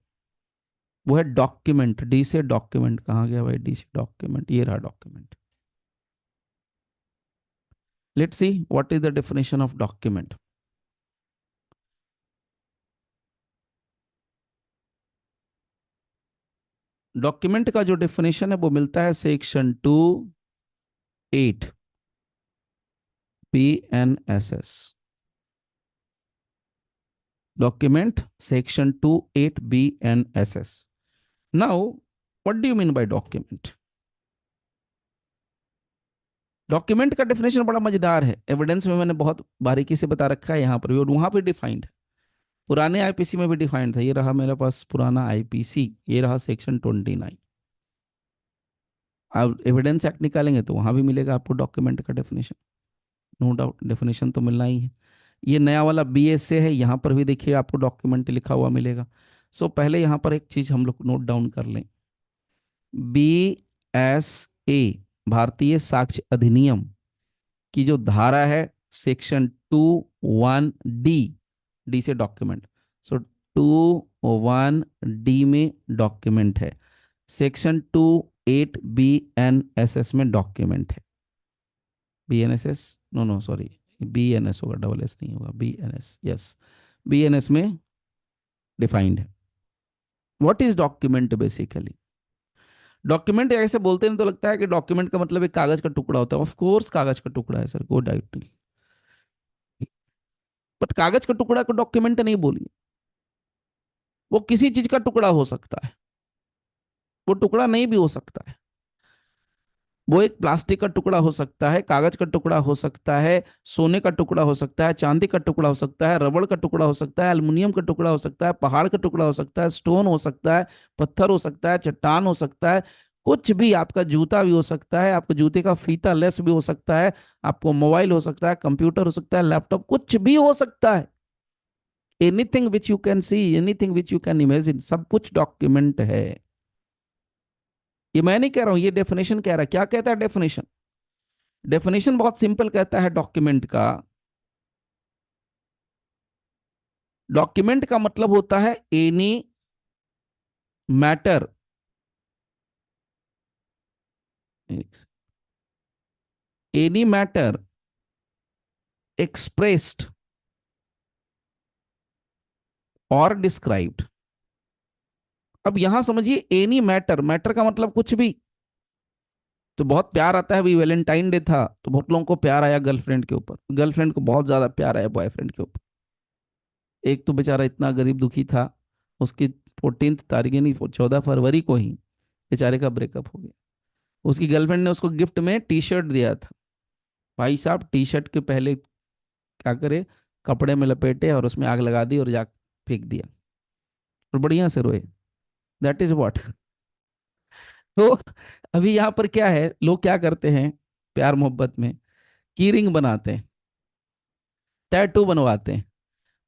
वो है डॉक्यूमेंट। डी से डॉक्यूमेंट कहाँ गया भाई, डी से डॉक्यूमेंट, ये रहा document. Let's see what is the definition of document. Document का जो डेफिनेशन है वो मिलता है section 2(8) BNSS। Document section 2(8) BNSS। Now what do you mean by document. Document का डेफिनेशन बड़ा मजेदार है, एविडेंस में मैंने बहुत बारीकी से बता रखा है, यहाँ पर भी और वहां पर डिफाइंड, पुराने आईपीसी में भी डिफाइंड था। ये रहा मेरे पास पुराना आईपीसी, ये रहा सेक्शन 29। आप एविडेंस एक्ट निकालेंगे तो वहां भी मिलेगा आपको डॉक्यूमेंट का डेफिनेशन, नो डाउट डेफिनेशन तो मिलना ही है। ये नया वाला BS से है, यहाँ पर भी देखिए आपको डॉक्यूमेंट लिखा हुआ मिलेगा। पहले यहाँ पर एक चीज हम लोग नोट डाउन कर लें, BSA भारतीय साक्ष्य अधिनियम की जो धारा है सेक्शन 2(1)D, डी से डॉक्यूमेंट। 2(1)D में डॉक्यूमेंट है, सेक्शन 2(8) BNSS में डॉक्यूमेंट है। BNSS, no no sorry, BNS होगा, डबल एस नहीं होगा, BNS, यस, BNS में डिफाइंड है। What is document basically. Document ऐसे बोलते हैं तो लगता है कि डॉक्यूमेंट का मतलब एक कागज का टुकड़ा होता है, ऑफ कोर्स कागज का टुकड़ा है सर, कोई डाउट नहीं। बट कागज का टुकड़ा को डॉक्यूमेंट नहीं बोलिए, वो किसी चीज का टुकड़ा हो सकता है, वो टुकड़ा नहीं भी हो सकता है। वो एक प्लास्टिक का टुकड़ा हो सकता है, कागज का टुकड़ा हो सकता है, सोने का टुकड़ा हो सकता है, चांदी का टुकड़ा हो सकता है, रबड़ का टुकड़ा हो सकता है, एल्युमिनियम का टुकड़ा हो सकता है, पहाड़ का टुकड़ा हो सकता है, स्टोन हो सकता है, पत्थर हो सकता है, चट्टान हो सकता है, कुछ भी। आपका जूता भी हो सकता है, आपके जूते का फीता लेस भी हो सकता है, आपको मोबाइल हो सकता है, कंप्यूटर हो सकता है, लैपटॉप, कुछ भी हो सकता है। Anything which you can see, anything which you can imagine, सब कुछ डॉक्यूमेंट है। ये मैं नहीं कह रहा हूं, ये डेफिनेशन कह रहा है। क्या कहता है डेफिनेशन? डेफिनेशन बहुत सिंपल कहता है डॉक्यूमेंट का। डॉक्यूमेंट का मतलब होता है any matter, any matter expressed और डिस्क्राइब्ड। अब यहां समझिए, एनी मैटर, मैटर का मतलब कुछ भी। तो बहुत प्यार आता है, अभी वैलेंटाइन डे था तो बहुत लोगों को प्यार आया गर्लफ्रेंड के ऊपर, गर्लफ्रेंड को बहुत ज्यादा प्यार आया बॉयफ्रेंड के ऊपर। एक तो बेचारा इतना गरीब दुखी था, उसकी 14 तारीख यानी 14 फरवरी को ही बेचारे का ब्रेकअप हो गया। उसकी गर्लफ्रेंड ने उसको गिफ्ट में टी शर्ट दिया था। भाई साहब, टी शर्ट के पहले क्या करे, कपड़े में लपेटे और उसमें आग लगा दी और जा फेंक दिया, और बढ़िया से रोए। That is what. तो अभी यहाँ पर क्या है, लोग क्या करते हैं प्यार मोहब्बत में, की रिंग बनाते हैं, टैटू बनवाते हैं।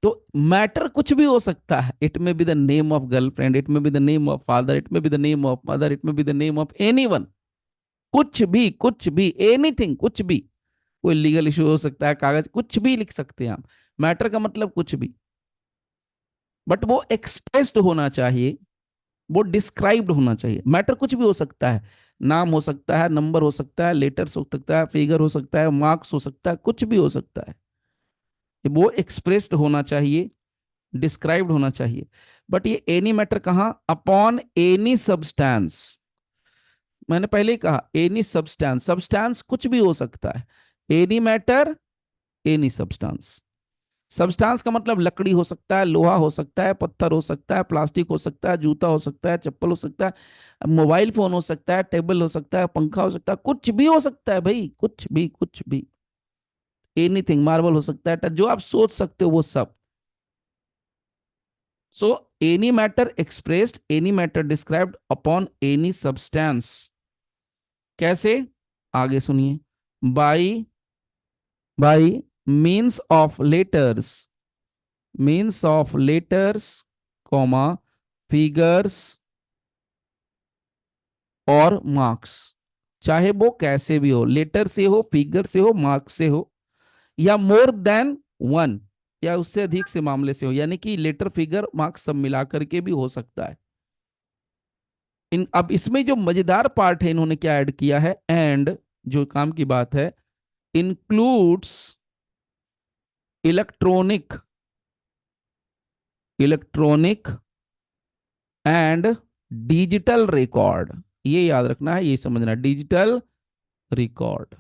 तो मैटर कुछ भी हो सकता है। It may be the name of girlfriend, it may be the name of father, it may be the name of mother, it may be the name of anyone. कुछ भी, कुछ भी, एनीथिंग, कुछ भी। कोई लीगल इशू हो सकता है, कागज, कुछ भी लिख सकते हैं आप। मैटर का मतलब कुछ भी, बट वो एक्सप्रेस्ड होना चाहिए, वो डिस्क्राइब्ड होना चाहिए। मैटर कुछ भी हो सकता है, नाम हो सकता है, नंबर हो सकता है, लेटर्स हो सकता है, फिगर हो सकता है, मार्क्स हो सकता है, कुछ भी हो सकता है। वो एक्सप्रेस्ड होना चाहिए, डिस्क्राइब्ड होना चाहिए। बट ये एनी मैटर कहाँ, अपॉन एनी सब्सटेंस। मैंने पहले ही कहा एनी सब्सटेंस, सब्सटेंस कुछ भी हो सकता है। Any matter, any substance. Substance का मतलब लकड़ी हो सकता है, लोहा हो सकता है, पत्थर हो सकता है, प्लास्टिक हो सकता है, जूता हो सकता है, चप्पल हो सकता है, मोबाइल फोन हो सकता है, टेबल हो सकता है, पंखा हो सकता है, कुछ भी हो सकता है भाई, कुछ भी, कुछ भी। एनीथिंग, मार्बल हो सकता है, जो आप सोच सकते हो वो सब। So any matter expressed, any matter described upon any substance. कैसे? आगे सुनिए। By, by means of letters, means of letters, comma, figures और मार्क्स। चाहे वो कैसे भी हो, लेटर से हो, फिगर से हो, मार्क्स से हो, या मोर देन वन, या उससे अधिक से मामले से हो, यानी कि लेटर, फिगर, मार्क्स सब मिलाकर के भी हो सकता है। इन अब इसमें जो मजेदार पार्ट है, इन्होंने क्या ऐड किया है, एंड जो काम की बात है, includes electronic, electronic and digital record. ये याद रखना है, ये समझना, digital record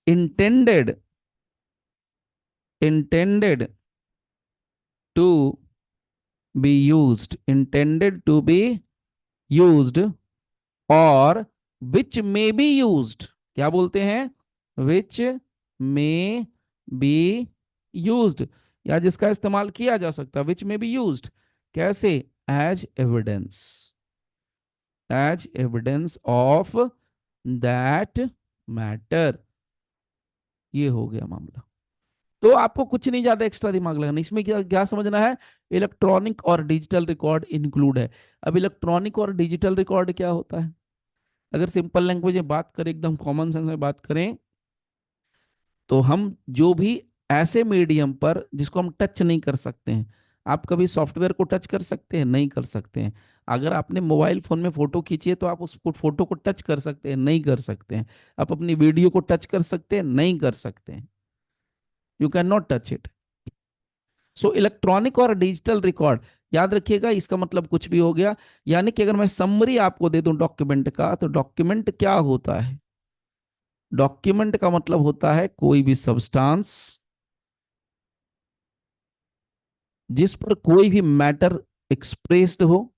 intended, intended to be used, intended to be used, और विच मे बी यूज्ड। क्या बोलते हैं? विच मे बी यूज्ड, या जिसका इस्तेमाल किया जा सकता है, विच मे बी यूज्ड। कैसे? As evidence, as evidence of that matter. ये हो गया मामला। तो आपको कुछ नहीं ज्यादा एक्स्ट्रा दिमाग लगाना, इसमें क्या क्या समझना है, इलेक्ट्रॉनिक और डिजिटल रिकॉर्ड इंक्लूड है। अब इलेक्ट्रॉनिक और डिजिटल रिकॉर्ड क्या होता है? अगर सिंपल लैंग्वेज में बात करें, एकदम कॉमन सेंस में बात करें, तो हम जो भी ऐसे मीडियम पर जिसको हम टच नहीं कर सकते हैं, आप कभी सॉफ्टवेयर को टच कर सकते हैं? नहीं कर सकते हैं। अगर आपने मोबाइल फोन में फोटो खींची है तो आप उस फोटो को टच कर सकते हैं? नहीं कर सकते हैं। आप अपनी वीडियो को टच कर सकते हैं? नहीं कर सकते हैं। You can not touch it. So electronic और डिजिटल रिकॉर्ड, याद रखिएगा, इसका मतलब कुछ भी हो गया। यानी कि अगर मैं समरी आपको दे दूं डॉक्यूमेंट का, तो डॉक्यूमेंट क्या होता है? डॉक्यूमेंट का मतलब होता है कोई भी सब्सटेंस, जिस पर कोई भी मैटर एक्सप्रेस्ड हो,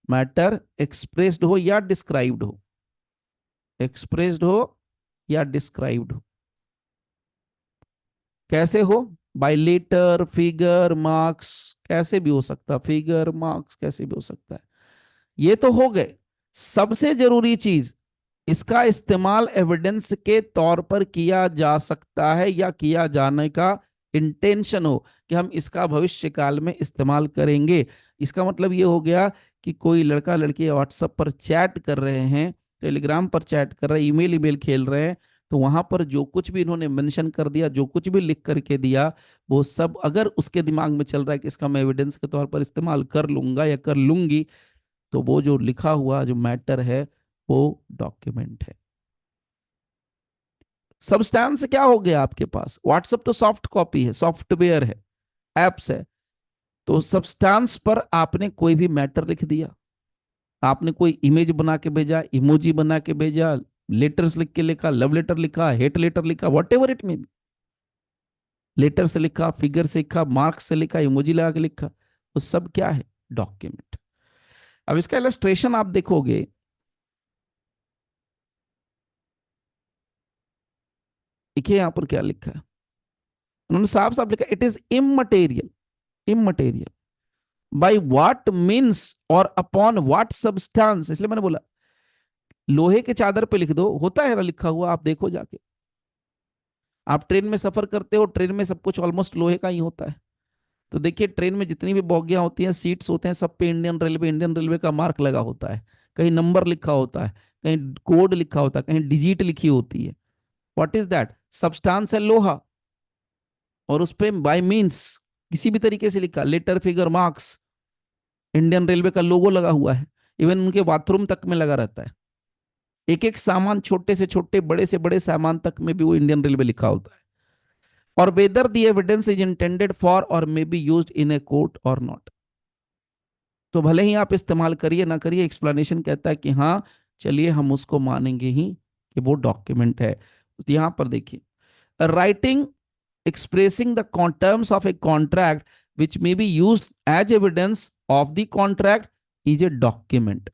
मैटर एक्सप्रेस्ड हो या डिस्क्राइब्ड हो, एक्सप्रेस्ड हो या डिस्क्राइब्ड हो। कैसे हो? बाय लेटर, फिगर, मार्क्स, कैसे भी हो सकता है, फिगर, मार्क्स कैसे भी हो सकता है। ये तो हो गए। सबसे जरूरी चीज, इसका इस्तेमाल एविडेंस के तौर पर किया जा सकता है या किया जाने का इंटेंशन हो कि हम इसका भविष्य काल में इस्तेमाल करेंगे। इसका मतलब ये हो गया कि कोई लड़का लड़की व्हाट्सएप पर चैट कर रहे हैं, टेलीग्राम पर चैट कर रहे हैं, ईमेल ईमेल खेल रहे हैं, तो वहां पर जो कुछ भी इन्होंने मेंशन कर दिया, जो कुछ भी लिख करके दिया, वो सब अगर उसके दिमाग में चल रहा है कि इसका मैं एविडेंस के तौर पर इस्तेमाल कर लूंगा या कर लूंगी, तो वो जो लिखा हुआ जो मैटर है वो डॉक्यूमेंट है। सब्सटेंस क्या हो गया आपके पास? व्हाट्सएप तो सॉफ्ट कॉपी है, सॉफ्टवेयर है, एप्स है। तो सब्सटेंस पर आपने कोई भी मैटर लिख दिया, आपने कोई इमेज बना के भेजा, इमोजी बना के भेजा, लेटर्स लिख के लिखा, लव लेटर लिखा, हेट लेटर लिखा, whatever it may be, letter से लिखा, फिगर से लिखा, मार्क्स से लिखा, इमोजी लगा के लिखा, वो सब क्या है? डॉक्यूमेंट। अब इसका इलस्ट्रेशन आप देखोगे, देखिए यहां पर क्या लिखा है। उन्होंने साफ साफ लिखा, it is immaterial, immaterial by what means और अपॉन व्हाट सब्सटेंस। इसलिए मैंने बोला लोहे के चादर पे लिख दो, होता है ना लिखा हुआ, आप देखो जाके। आप ट्रेन में सफर करते हो, ट्रेन में सब कुछ ऑलमोस्ट लोहे का ही होता है। तो देखिए ट्रेन में जितनी भी बोगियां होती हैं, सीट्स होते हैं, सब पे इंडियन रेलवे का मार्क लगा होता है, कहीं नंबर लिखा होता है, कहीं कोड लिखा होता है, कहीं डिजिट लिखी होती है। What is that? सब्सटेंस है लोहा, और उस पर बाय मीन्स किसी भी तरीके से लिखा, letter, figure, marks, Indian railway का लोगो लगा हुआ है, इवन उनके बाथरूम तक में लगा रहता है। एक एक सामान, छोटे से छोटे, बड़े से बड़े सामान तक में भी वो इंडियन रेलवे लिखा होता है। और whether the evidence is intended for or may be used in a court or not. तो भले ही आप इस्तेमाल करिए ना करिए, एक्सप्लेनेशन कहता है कि हाँ चलिए हम उसको मानेंगे ही कि वो डॉक्यूमेंट है। तो यहां पर देखिए, writing expressing the terms of a contract which may be used as evidence of the contract is a document.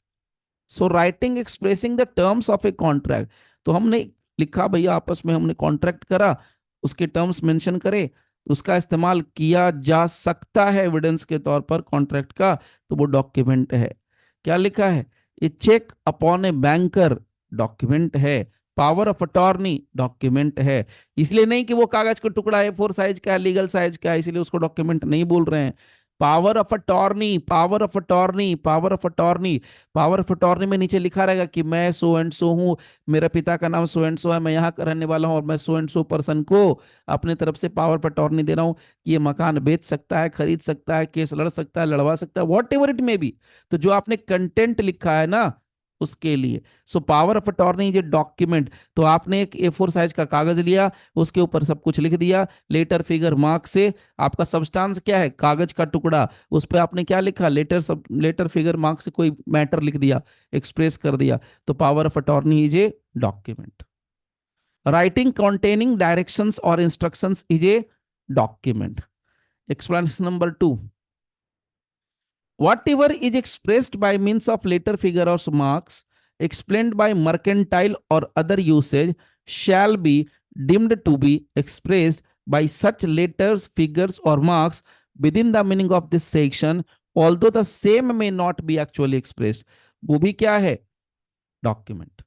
So writing expressing the terms of a contract, तो हमने लिखा भैया आपस में हमने कॉन्ट्रैक्ट करा, उसके टर्म्स मेंशन करे, उसका इस्तेमाल किया जा सकता है एविडेंस के तौर पर कॉन्ट्रैक्ट का, तो वो डॉक्यूमेंट है। क्या लिखा है? A cheque upon a banker, document है। पावर ऑफ अटॉर्नी, डॉक्यूमेंट है। इसलिए नहीं कि वो कागज का टुकड़ा है, फोर साइज का है, लीगल साइज का है, इसलिए उसको डॉक्यूमेंट नहीं बोल रहे हैं। Power of attorney, power of attorney, power of attorney, power of attorney में नीचे लिखा रहेगा कि मैं सो एंड सो हूं, मेरा पिता का नाम सो एंड सो है, मैं यहाँ का रहने वाला हूं, और मैं सो एंड सो पर्सन को अपने तरफ से पावर ऑफ अटॉर्नी दे रहा हूं कि ये मकान बेच सकता है, खरीद सकता है, केस लड़ सकता है, लड़वा सकता है, what ever it may B. तो जो आपने कंटेंट लिखा है ना, उसके लिए सो पावर ऑफ अटॉर्नी जो डॉक्यूमेंट। तो आपने एक A4 साइज का कागज लिया, उसके ऊपर सब कुछ लिख दिया, लेटर, फिगर, मार्क से। आपका सब्सटेंस क्या है? कागज का टुकड़ा। उस पर आपने क्या लिखा? लेटर, सब लेटर, फिगर, मार्क से कोई मैटर लिख दिया, एक्सप्रेस कर दिया, तो power of attorney is a document. Writing containing directions or instructions is a document. Explanation number 2, whatever is expressed by means of letter, figure, or marks explained by mercantile or other usage shall be deemed to be expressed by such letters, figures, or marks within the meaning of this section, although the same may not be actually expressed. वो भी क्या है? Document.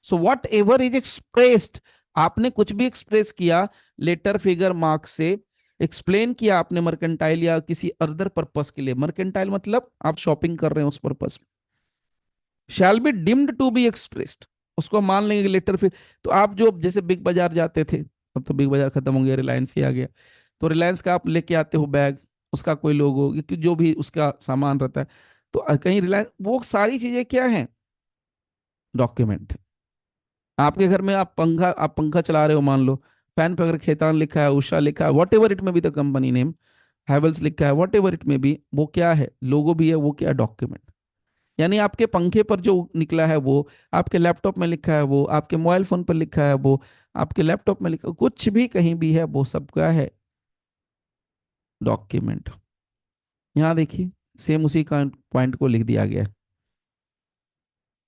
So what ever is expressed, आपने कुछ भी express किया letter, figure, marks से, explain किया आपने मर्केंटाइल या किसी अदर पर्पस के लिए, मर्केंटाइल मतलब आप शॉपिंग कर रहे हैं उस पर्पस में, shall be deemed to be expressed, उसको मान लेंगे लेटर। फिर तो आप जो जैसे बिग बाजार जाते थे, अब तो बिग बाजार खत्म हो गया, रिलायंस ही आ गया, तो रिलायंस का आप लेके आते हो बैग, उसका कोई लोगो, जो भी उसका सामान रहता है, तो कहीं रिलायंस, वो सारी चीजें क्या है? डॉक्यूमेंट। आपके घर में आप पंखा चला रहे हो, मान लो फैन पे अगर खेतान लिखा है, उषा लिखा है, what ever it may be the company name, Havells लिखा है, what ever it may B, वो क्या है? लोगो भी है, वो क्या? डॉक्यूमेंट। यानी आपके पंखे पर जो निकला है वो, आपके लैपटॉप में लिखा है वो, आपके मोबाइल फोन पर लिखा है वो, आपके लैपटॉप में लिखा, कुछ भी कहीं भी है, वो सब क्या है? डॉक्यूमेंट। यहां देखिए सेम उसी का पॉइंट को लिख दिया गया है।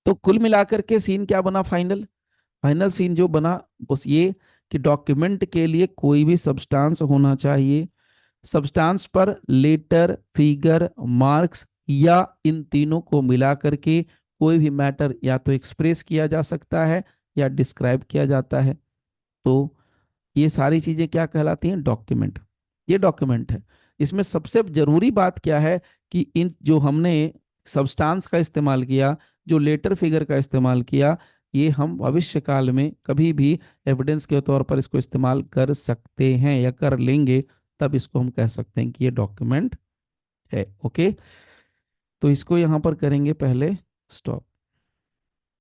तो कुल मिलाकर के सीन क्या बना फाइनल? फाइनल सीन जो बना बस ये कि डॉक्यूमेंट के लिए कोई भी सब्सटेंस होना चाहिए। सब्सटेंस पर लेटर, फिगर, मार्क्स या इन तीनों को मिला करके कोई भी मैटर या तो एक्सप्रेस किया जा सकता है या डिस्क्राइब किया जाता है। तो ये सारी चीजें क्या कहलाती हैं? डॉक्यूमेंट। ये डॉक्यूमेंट है। इसमें सबसे जरूरी बात क्या है कि इन जो हमने सब्सटेंस का इस्तेमाल किया, जो लेटर फिगर का इस्तेमाल किया, ये हम भविष्य काल में कभी भी एविडेंस के तौर पर इसको इस्तेमाल कर सकते हैं या कर लेंगे, तब इसको हम कह सकते हैं कि ये डॉक्यूमेंट है। ओके, तो इसको यहां पर करेंगे पहले स्टॉप।